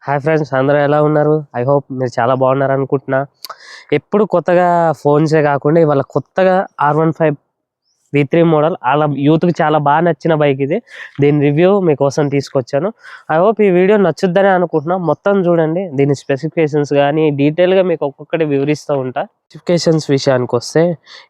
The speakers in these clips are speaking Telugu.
హాయ్ ఫ్రెండ్స్, అందరూ ఎలా ఉన్నారు? ఐ హోప్ మీరు చాలా బాగున్నారు అనుకుంటున్నా. ఎప్పుడు కొత్తగా ఫోన్సే కాకుండా ఇవాళ కొత్తగా R15 V3 మోడల్ అలా యూత్కి చాలా బాగా నచ్చిన బైక్ ఇది. దీని రివ్యూ మీకోసం తీసుకొచ్చాను. ఐ హోప్ ఈ వీడియో నచ్చుద్దని అనుకుంటున్నా. మొత్తం చూడండి, దీని స్పెసిఫికేషన్స్ కానీ డీటెయిల్గా మీకు ఒక్కొక్కటి వివరిస్తూ ఉంటా. స్పెసిఫికేషన్స్ విషయానికి వస్తే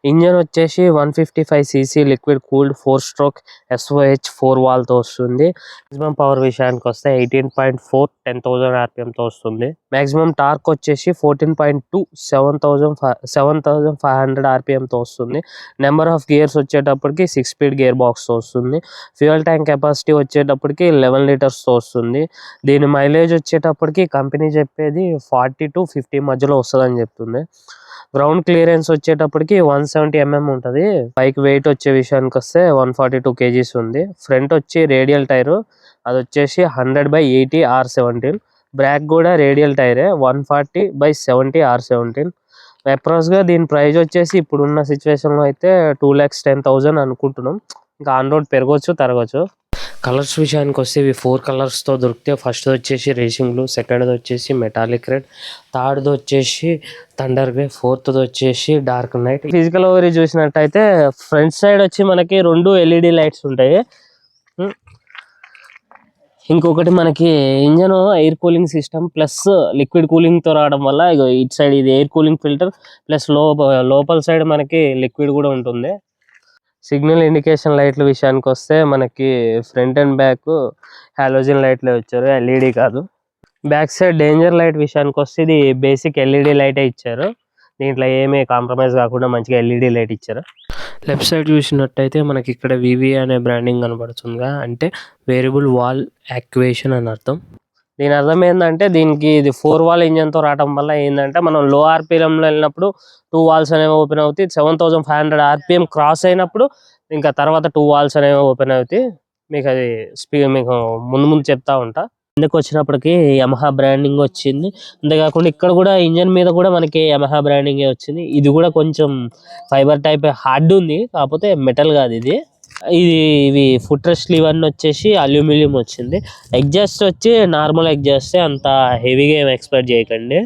ఇంజన్ వచ్చేసి 155cc liquid cooled 4-stroke SOH 4 వాల్తో వస్తుంది. మ్యాక్సిమం పవర్ విషయానికి వస్తే 18.4 10,000 RPMతో వస్తుంది. మ్యాక్సిమం టార్క్ వచ్చేసి 14.2 7,500 RPMతో వస్తుంది. నెంబర్ ఆఫ్ గేర్స్ వచ్చేటప్పటికి 6 స్పీడ్ గేర్ బాక్స్తో వస్తుంది. ఫ్యూయల్ ట్యాంక్ కెపాసిటీ వచ్చేటప్పటికి 11 లీటర్స్తో వస్తుంది. దీని మైలేజ్ వచ్చేటప్పటికి కంపెనీ చెప్పేది 40 to 50 మధ్యలో వస్తుందని చెప్తుంది. గ్రౌండ్ క్లియరెన్స్ వచ్చేటప్పటికి 170 mm ఉంటుంది. బైక్ వెయిట్ వచ్చే విషయానికి వస్తే 142 kgs ఉంది. ఫ్రంట్ వచ్చి రేడియల్ టైరు, అది వచ్చేసి 100/80 R17. బ్రాక్ కూడా రేడియల్ టైరే 140/70 R17. అప్రాక్స్గా దీని ప్రైస్ వచ్చేసి ఇప్పుడున్న సిచ్యువేషన్లో అయితే 2,10,000 అనుకుంటున్నాం. ఇంకా ఆన్ రోడ్ పెరగవచ్చు తరగచ్చు. కలర్స్ విషయానికి వస్తే ఇవి 4 కలర్స్తో దొరుకుతాయి. ఫస్ట్ వచ్చేసి రేసింగ్ బ్లూ, సెకండ్ది వచ్చేసి మెటాలిక్ రెడ్, థర్డ్ది వచ్చేసి థండర్ గ్రే, ఫోర్త్ది వచ్చేసి డార్క్ నైట్. ఫిజికల్ ఓవరీ చూసినట్టయితే ఫ్రంట్ సైడ్ వచ్చి మనకి 2 LED లైట్స్ ఉంటాయి. ఇంకొకటి మనకి engine air cooling system plus liquid కూలింగ్తో రావడం వల్ల ఇటు సైడ్ ఇది ఎయిర్ కూలింగ్ ఫిల్టర్ ప్లస్ లోపల సైడ్ మనకి లిక్విడ్ కూడా ఉంటుంది. సిగ్నల్ ఇండికేషన్ లైట్ల విషయానికి వస్తే మనకి ఫ్రంట్ అండ్ బ్యాక్ హాలోజన్ లైట్లే వచ్చారు, LED కాదు. బ్యాక్ సైడ్ డేంజర్ లైట్ విషయానికి వస్తే ఇది బేసిక్ LED లైటే ఇచ్చారు. దీంట్లో ఏమీ కాంప్రమైజ్ కాకుండా మంచిగా LED లైట్ ఇచ్చారు. లెఫ్ట్ సైడ్ చూసినట్టయితే మనకి ఇక్కడ VV అనే బ్రాండింగ్ కనబడుతుందిగా, అంటే వేరియబుల్ వాల్ యాక్టివేషన్ అని అర్థం. దీని అర్థం ఏంటంటే దీనికి ఇది 4 వాల్ ఇంజన్తో రావడం వల్ల ఏంటంటే మనం లో RPMలో వెళ్ళినప్పుడు 2 వాల్స్ అనేవి ఓపెన్ అవుతాయి. 7,500 RPM క్రాస్ అయినప్పుడు ఇంకా తర్వాత 2 వాల్స్ అనేవి ఓపెన్ అవుతాయి. మీకు అది మీకు ముందు చెప్తా ఉంటా. కిందకి వచ్చినప్పటికి యమహా బ్రాండింగ్ వచ్చింది. అంతేకాకుండా ఇక్కడ కూడా ఇంజన్ మీద కూడా మనకి యమహా బ్రాండింగ్ వచ్చింది. ఇది కూడా కొంచెం ఫైబర్ టైప్ హార్డ్ ఉంది, కాకపోతే మెటల్ కాదు ఇది. ఇవి ఫుట్ రెస్ట్ ఇవన్నీ వచ్చేసి అల్యూమినియం వచ్చింది. ఎగ్జాస్ట్ వచ్చి నార్మల్ ఎగ్జాస్ట్, అంత హెవీగా ఏం ఎక్స్పెక్ట్ చేయకండి,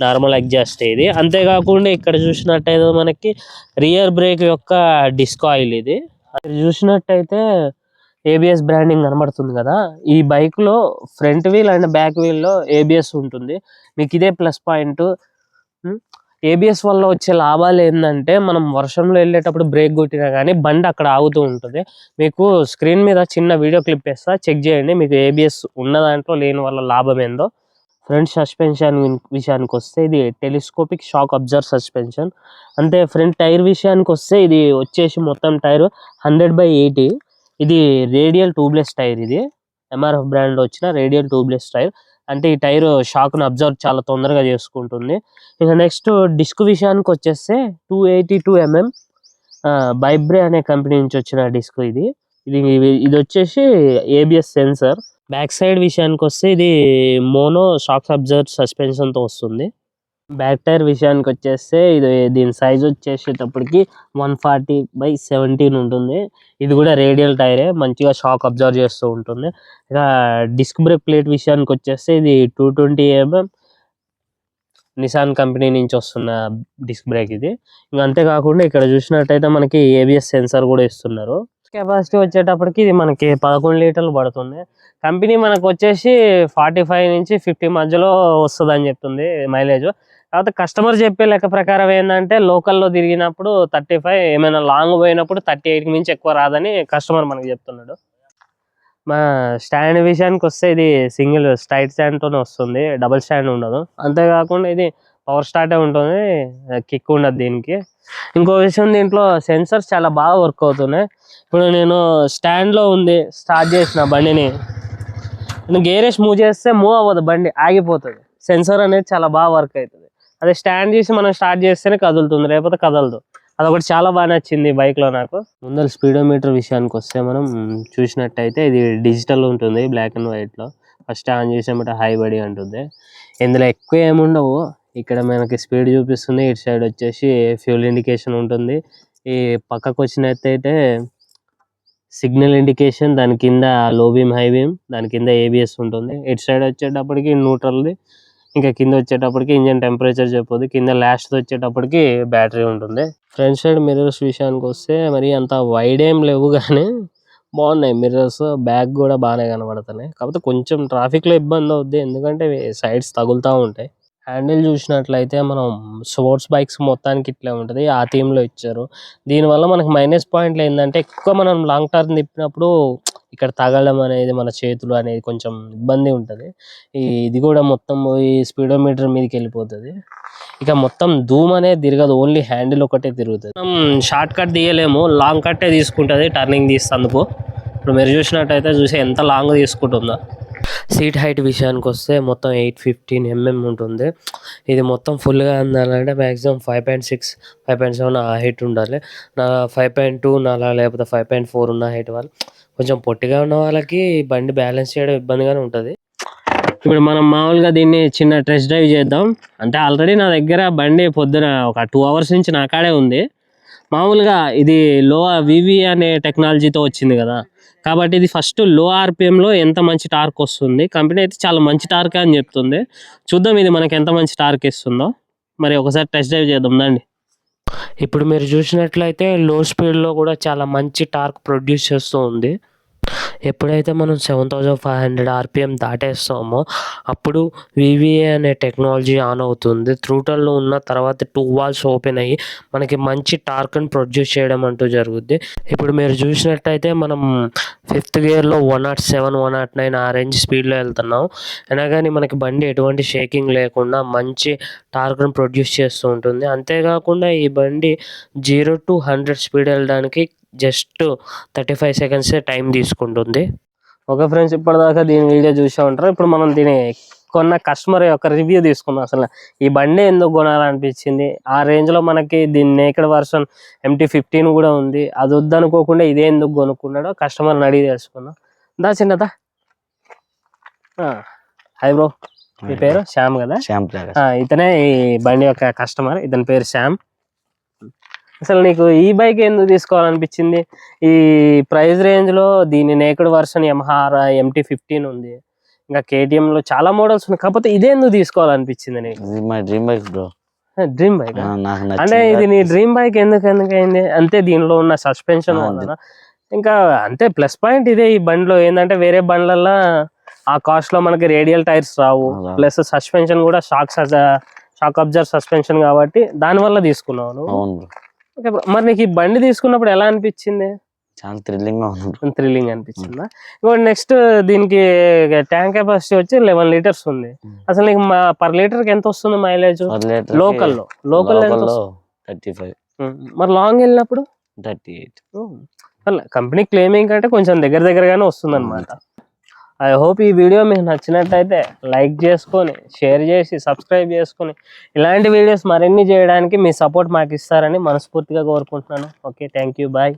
నార్మల్ ఎగ్జాస్ట్ ఇది. అంతేకాకుండా ఇక్కడ చూసినట్టయితే మనకి రియర్ బ్రేక్ యొక్క డిస్క్ ఆయిల్ ఇది. చూసినట్టయితే ABS బ్రాండింగ్ కనబడుతుంది కదా. ఈ బైక్లో ఫ్రంట్ వీల్ అండ్ బ్యాక్ వీల్లో ABS ఉంటుంది. మీకు ఇదే ప్లస్ పాయింట్. ABS వల్ల వచ్చే లాభాలు ఏంటంటే మనం వర్షంలో వెళ్ళేటప్పుడు బ్రేక్ కొట్టినా కానీ బండి అక్కడ ఆగుతూ ఉంటుంది. మీకు స్క్రీన్ మీద చిన్న వీడియో క్లిప్ వేస్తా, చెక్ చేయండి మీకు ABS ఉన్న దాంట్లో లేని వల్ల లాభం ఏందో. ఫ్రంట్ సస్పెన్షన్ విషయానికి వస్తే ఇది టెలిస్కోపిక్ షాక్ అబ్జర్వ్ సస్పెన్షన్. అంటే ఫ్రంట్ టైర్ విషయానికి వస్తే ఇది వచ్చేసి మొత్తం టైర్ 100/80. ఇది రేడియల్ ట్యూబ్లెస్ టైర్. ఇది MRF బ్రాండ్లో వచ్చిన రేడియల్ ట్యూబ్లెస్ టైర్. అంటే ఈ టైర్ షాక్ను అబ్జర్వ్ చాలా తొందరగా చేసుకుంటుంది. ఇక నెక్స్ట్ డిస్క్ విషయానికి వచ్చేస్తే 282 mm బైబ్రే అనే కంపెనీ నుంచి వచ్చిన డిస్క్ ఇది. ఇది వచ్చేసి ABS సెన్సర్. బ్యాక్ సైడ్ విషయానికి వస్తే ఇది మోనో షాక్ అబ్జర్వ్ సస్పెన్షన్తో వస్తుంది. బ్యాక్ టైర్ విషయానికి వచ్చేస్తే దీని సైజ్ వచ్చేసేటప్పటికి 140/17 ఉంటుంది. ఇది కూడా రేడియల్ టైరే, మంచిగా షాక్ అబ్జర్వ్ చేస్తూ ఉంటుంది. ఇక డిస్క్ బ్రేక్ ప్లేట్ విషయానికి వచ్చేస్తే ఇది 220 mm నిసాన్ కంపెనీ నుంచి వస్తున్న డిస్క్ బ్రేక్ ఇది. ఇంకా అంతేకాకుండా ఇక్కడ చూసినట్టయితే మనకి ABS సెన్సర్ కూడా ఇస్తున్నారు. కెపాసిటీ వచ్చేటప్పటికి ఇది మనకి 11 లీటర్లు పడుతుంది. కంపెనీ మనకు వచ్చేసి 45 నుంచి 50 మధ్యలో వస్తుంది అని చెప్తుంది మైలేజ్. కాకపోతే కస్టమర్ చెప్పే లెక్క ప్రకారం ఏంటంటే లోకల్లో తిరిగినప్పుడు 35, ఏమైనా లాంగ్ పోయినప్పుడు 38కి మించి ఎక్కువ రాదని కస్టమర్ మనకు చెప్తున్నాడు. మా స్టాండ్ విషయానికి వస్తే ఇది సింగిల్ స్ట్రైట్ స్టాండ్తోనే వస్తుంది, డబుల్ స్టాండ్ ఉండదు. అంతేకాకుండా ఇది పవర్ స్టార్టే ఉంటుంది, కిక్ ఉండదు దీనికి. ఇంకో విషయం, దీంట్లో సెన్సర్స్ చాలా బాగా వర్క్ అవుతున్నాయి. ఇప్పుడు నేను స్టాండ్లో ఉంది, స్టార్ట్ చేసిన బండిని, నేను గేరేసి మూవ్ చేస్తే మూవ్ అవ్వదు, బండి ఆగిపోతుంది. సెన్సర్ అనేది చాలా బాగా వర్క్ అవుతుంది. అదే స్టాండ్ చేసి మనం స్టార్ట్ చేస్తేనే కదులుతుంది, లేకపోతే కదలదు. అదొకటి చాలా బాగా నచ్చింది బైక్లో నాకు. ముందర స్పీడోమీటర్ విషయానికి వస్తే మనం చూసినట్టయితే ఇది డిజిటల్ ఉంటుంది, బ్లాక్ అండ్ వైట్లో. ఫస్ట్ ఆన్ చేసామంటే హై బడి అంటుంది. ఇందులో ఎక్కువ ఏముండవు. ఇక్కడ మనకి స్పీడ్ చూపిస్తుంది, ఇటు సైడ్ వచ్చేసి ఫ్యూల్ ఇండికేషన్ ఉంటుంది. ఈ పక్కకు వచ్చినట్టయితే సిగ్నల్ ఇండికేషన్, దాని కింద లో బీమ్ హై బీమ్, దాని కింద ఏబిఎస్ ఉంటుంది. ఇటు సైడ్ వచ్చేటప్పటికి న్యూట్రల్ది, ఇంకా కింద వచ్చేటప్పటికి ఇంజన్ టెంపరేచర్ చెప్పొద్దు, కింద లాస్ట్ వచ్చేటప్పటికి బ్యాటరీ ఉంటుంది. ఫ్రంట్ సైడ్ మిర్రర్స్ విషయానికి వస్తే మరి అంత వైడ్ ఏం లేవు కానీ బాగున్నాయి మిర్రర్స్. బ్యాక్ కూడా బాగానే కనబడుతున్నాయి. కాకపోతే కొంచెం ట్రాఫిక్ లో ఇబ్బంది అవుద్ది, ఎందుకంటే సైడ్స్ తగులుతూ ఉంటాయి. హ్యాండిల్ చూసినట్లయితే మనం స్పోర్ట్స్ బైక్స్ మొత్తానికి ఇట్లా ఉంటుంది, ఆ థీమ్ లో ఇచ్చారు. దీనివల్ల మనకి మైనస్ పాయింట్లు ఏంటంటే ఎక్కువ మనం లాంగ్ టర్న్ తిప్పినప్పుడు ఇక్కడ తగలడం అనేది, మన చేతులు అనేది కొంచెం ఇబ్బంది ఉంటుంది. ఇది కూడా మొత్తం ఈ స్పీడోమీటర్ మీదకి వెళ్ళిపోతుంది. ఇక మొత్తం ధూమ్ అనేది తిరగదు, ఓన్లీ హ్యాండిల్ ఒకటే తిరుగుతుంది. మనం షార్ట్ కట్ తీయలేము, లాంగ్ కట్టే తీసుకుంటుంది టర్నింగ్ తీస్తందుకు. ఇప్పుడు మీరు చూసినట్టయితే చూసి ఎంత లాంగ్ తీసుకుంటుందో. సీట్ హైట్ విషయానికి వస్తే మొత్తం 815 mm ఉంటుంది. ఇది మొత్తం ఫుల్గా అందాలంటే మ్యాక్సిమం 5.6, 5.7 ఆ హైట్ ఉండాలి. నా 5.2 నాలా, లేకపోతే 5.4 ఉన్న హైట్ వాళ్ళు, కొంచెం పొట్టిగా ఉన్న వాళ్ళకి బండి బ్యాలెన్స్ చేయడం ఇబ్బందిగానే ఉంటుంది. ఇప్పుడు మనం మామూలుగా దీన్ని చిన్న టెస్ట్ డ్రైవ్ చేద్దాం. అంటే ఆల్రెడీ నా దగ్గర బండి పొద్దున ఒక 2 hours నుంచి నా కాడే ఉంది. మామూలుగా ఇది లో వివి అనే టెక్నాలజీతో వచ్చింది కదా, కాబట్టి ఇది ఫస్ట్ లో ఆర్పిఎంలో ఎంత మంచి టార్క్ వస్తుంది. కంపెనీ అయితే చాలా మంచి టార్క్ అని చెప్తుంది. చూద్దాం ఇది మనకి ఎంత మంచి టార్క్ ఇస్తుందో. మరి ఒకసారి టెస్ట్ డ్రైవ్ చేద్దాం దండి. ఇప్పుడు మీరు చూసినట్లయితే లో స్పీడ్లో కూడా చాలా మంచి టార్క్ ప్రొడ్యూస్ చేస్తూ ఉంది. ఎప్పుడైతే మనం 7500 RPM దాటేస్తామో అప్పుడు వివిఏ అనే టెక్నాలజీ ఆన్ అవుతుంది. త్రూటల్లో ఉన్న తర్వాత 2 valves ఓపెన్ అయ్యి మనకి మంచి టార్క్ని ప్రొడ్యూస్ చేయడం అంటూ జరుగుద్ది. ఇప్పుడు మీరు చూసినట్టయితే మనం 5th గేర్లో 107, 109 ఆ రేంజ్ స్పీడ్లో వెళ్తున్నాం. అయినా కానీ మనకి బండి ఎటువంటి షేకింగ్ లేకుండా మంచి టార్క్ని ప్రొడ్యూస్ చేస్తూ ఉంటుంది. అంతేకాకుండా ఈ బండి 0 to 100 స్పీడ్ వెళ్ళడానికి జస్ట్ 35 seconds టైం తీసుకుంటుంది. ఓకే ఫ్రెండ్స్, ఇప్పటిదాకా దీని వీడియో చూసే ఉంటారు. ఇప్పుడు మనం దీని కొన్న కస్టమర్ యొక్క రివ్యూ తీసుకుందాం. అసలు ఈ బండి ఎందుకు కొనాలనిపించింది, ఆ రేంజ్లో మనకి దీని నేకెడ్ వర్షన్ MT-15 కూడా ఉంది, అది వద్దనుకోకుండా ఇదే ఎందుకు కొనుక్కున్నాడో కస్టమర్ని అడిగి తెలుసుకుందాం. దా చిన్నదా. హాయ్ బ్రో, మీ పేరు శ్యామ్ కదా? ఇతనే ఈ బండి యొక్క కస్టమర్, ఇతని పేరు శ్యామ్. అసలు నీకు ఈ బైక్ ఎందుకు తీసుకోవాలనిపించింది? ఈ ప్రైస్ రేంజ్ లో దీని నేకెడ్ వర్షన్ యమహా MT-15 ఉంది, ఇంకా KTM లో చాలా మోడల్స్ ఉన్నాయి, కాకపోతే ఇదే ఎందుకు తీసుకోవాలనిపించింది నీకు? Dream bike bro. Dream bike అంటే ఇది నీ డ్రీమ్ బైక్ ఎందుకు అయింది? అంతే దీనిలో ఉన్న సస్పెన్షన్ వలన, ఇంకా అంతే ప్లస్ పాయింట్ ఇదే. ఈ బండిలో ఏంటంటే వేరే బండ్లల్లో ఆ కాస్ట్ లో మనకి రేడియల్ టైర్స్ రావు, ప్లస్ సస్పెన్షన్ కూడా షాక్ అబ్జర్వ్ సస్పెన్షన్ కాబట్టి దానివల్ల తీసుకున్నాను. మరి నీకు ఈ బండి తీసుకున్నప్పుడు ఎలా అనిపించింది? చాలా థ్రిల్లింగ్ అనిపించిందా? ఇప్పుడు నెక్స్ట్ దీనికి ట్యాంక్ కెపాసిటీ వచ్చి 11 liters ఉంది. అసలు నీకు పర్ లీటర్ కి ఎంత వస్తుంది మైలేజ్? లోకల్ 35. మరి లాంగ్ వెళ్ళినప్పుడు 38. కంపెనీ క్లెయిమింగ్ కంటే కొంచెం దగ్గరగానే వస్తుంది అనమాట. ఐ హోప్ ఈ వీడియో మీకు నచ్చినట్టయితే లైక్ చేసుకొని, షేర్ చేసి, సబ్స్క్రైబ్ చేసుకొని ఇలాంటి వీడియోస్ మరిన్ని చేయడానికి మీ సపోర్ట్ మాకు ఇస్తారని మనస్ఫూర్తిగా కోరుకుంటున్నాను. Okay, thank you, bye.